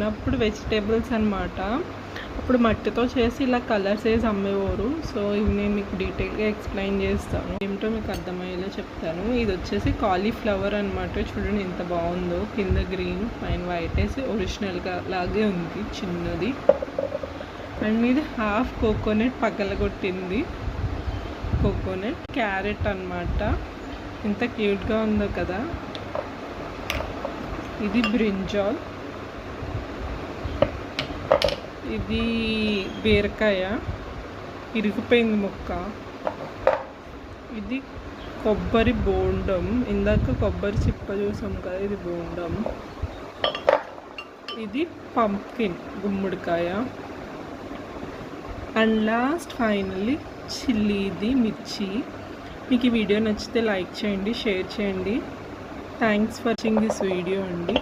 చిన్నప్పుడు వెజిటేబుల్స్ అనమాట. అప్పుడు మట్టితో చేసి ఇలా కలర్స్ వేసి అమ్మేవారు. సో ఇవి నేను మీకు డీటెయిల్గా ఎక్స్ప్లెయిన్ చేస్తాను, ఏమిటో మీకు అర్థమయ్యేలా చెప్తాను. ఇది వచ్చేసి కాలీఫ్లవర్ అనమాట. చూడండి ఎంత బాగుందో, కింద గ్రీన్ పైన వైట్ వేసి ఒరిజినల్గా లాగే ఉంది, చిన్నది. అండ్ ఇది హాఫ్ కోకోనట్ పగలగొట్టింది కోకోనట్. క్యారెట్ అనమాట, ఎంత క్యూట్గా ఉందో కదా. ఇది బ్రింజాల్, ఇది బీరకాయ ఇరిగిపోయింది ముక్క. ఇది కొబ్బరి బోండం, ఇందాక కొబ్బరి చిప్ప చూసాం కదా, ఇది బోండం. ఇది పంప్కిన్ గుమ్మడికాయ. అండ్ లాస్ట్ ఫైనల్లీ చిల్లీది మిర్చి. మీకు ఈ వీడియో నచ్చితే లైక్ చేయండి, షేర్ చేయండి. Thanks for watching this video అండి.